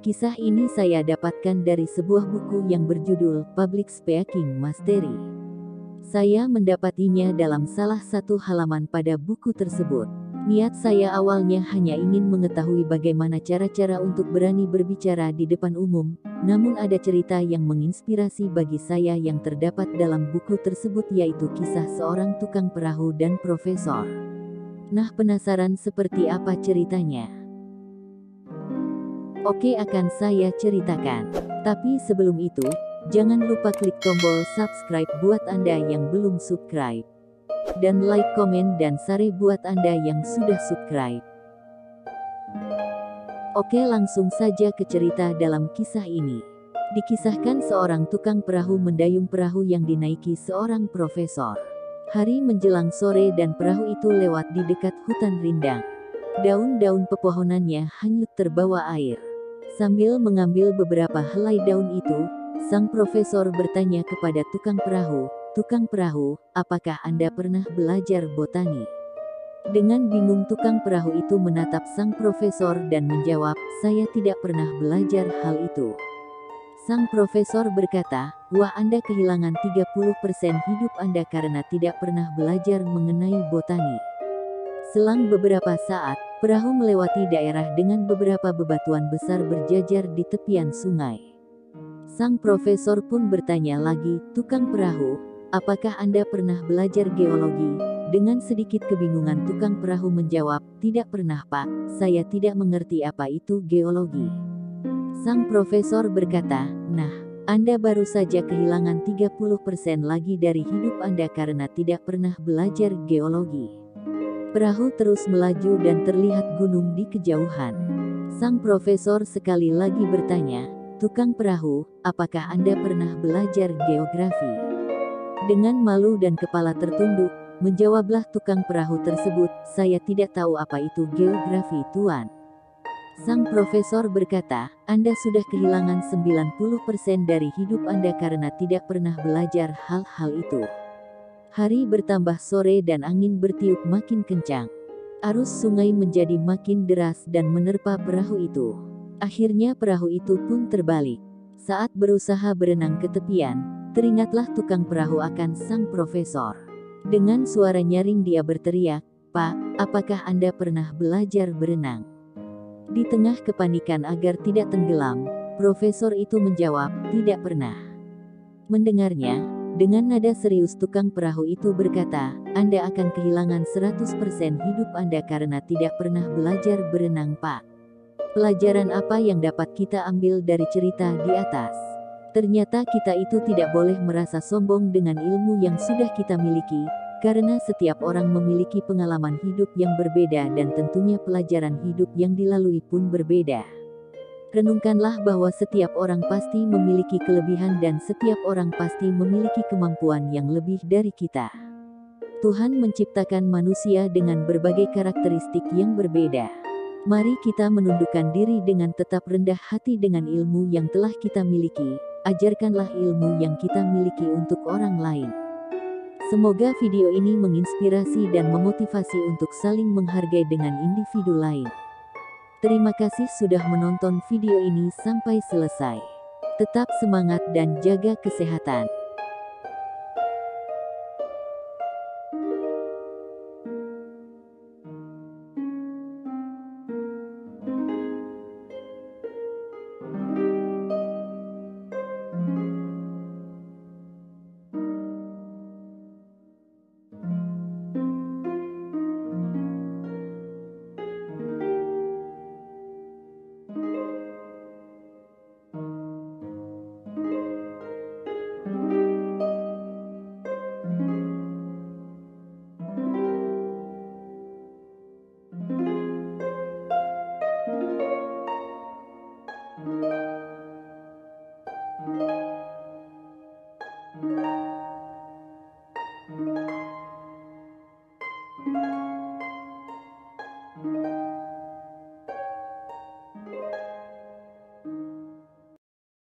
Kisah ini saya dapatkan dari sebuah buku yang berjudul Public Speaking Mastery. Saya mendapatinya dalam salah satu halaman pada buku tersebut. Niat saya awalnya hanya ingin mengetahui bagaimana cara-cara untuk berani berbicara di depan umum, namun ada cerita yang menginspirasi bagi saya yang terdapat dalam buku tersebut, yaitu kisah seorang tukang perahu dan profesor. Nah, penasaran seperti apa ceritanya? Oke, akan saya ceritakan. Tapi sebelum itu, jangan lupa klik tombol subscribe buat Anda yang belum subscribe. Dan like, komen, dan share buat Anda yang sudah subscribe. Oke, langsung saja ke cerita dalam kisah ini. Dikisahkan seorang tukang perahu mendayung perahu yang dinaiki seorang profesor. Hari menjelang sore dan perahu itu lewat di dekat hutan rindang. Daun-daun pepohonannya hanyut terbawa air. Sambil mengambil beberapa helai daun itu, sang profesor bertanya kepada tukang perahu, apakah Anda pernah belajar botani? Dengan bingung tukang perahu itu menatap sang profesor dan menjawab, saya tidak pernah belajar hal itu. Sang profesor berkata, wah, Anda kehilangan 30% hidup Anda karena tidak pernah belajar mengenai botani. Selang beberapa saat, perahu melewati daerah dengan beberapa bebatuan besar berjajar di tepian sungai. Sang profesor pun bertanya lagi, tukang perahu, apakah Anda pernah belajar geologi? Dengan sedikit kebingungan tukang perahu menjawab, tidak pernah Pak, saya tidak mengerti apa itu geologi. Sang profesor berkata, nah, Anda baru saja kehilangan 30% lagi dari hidup Anda karena tidak pernah belajar geologi. Perahu terus melaju dan terlihat gunung di kejauhan. Sang profesor sekali lagi bertanya, tukang perahu, apakah Anda pernah belajar geografi? Dengan malu dan kepala tertunduk, menjawablah tukang perahu tersebut, saya tidak tahu apa itu geografi Tuan. Sang profesor berkata, Anda sudah kehilangan 90% dari hidup Anda karena tidak pernah belajar hal-hal itu. Hari bertambah sore dan angin bertiup makin kencang. Arus sungai menjadi makin deras dan menerpa perahu itu. Akhirnya perahu itu pun terbalik. Saat berusaha berenang ke tepian, teringatlah tukang perahu akan sang profesor. Dengan suara nyaring dia berteriak, Pak, apakah Anda pernah belajar berenang? Di tengah kepanikan agar tidak tenggelam, profesor itu menjawab, tidak pernah. Mendengarnya, dengan nada serius tukang perahu itu berkata, Anda akan kehilangan 100% hidup Anda karena tidak pernah belajar berenang Pak. Pelajaran apa yang dapat kita ambil dari cerita di atas? Ternyata kita itu tidak boleh merasa sombong dengan ilmu yang sudah kita miliki, karena setiap orang memiliki pengalaman hidup yang berbeda dan tentunya pelajaran hidup yang dilalui pun berbeda. Renungkanlah bahwa setiap orang pasti memiliki kelebihan dan setiap orang pasti memiliki kemampuan yang lebih dari kita. Tuhan menciptakan manusia dengan berbagai karakteristik yang berbeda. Mari kita menundukkan diri dengan tetap rendah hati dengan ilmu yang telah kita miliki. Ajarkanlah ilmu yang kita miliki untuk orang lain. Semoga video ini menginspirasi dan memotivasi untuk saling menghargai dengan individu lain. Terima kasih sudah menonton video ini sampai selesai. Tetap semangat dan jaga kesehatan.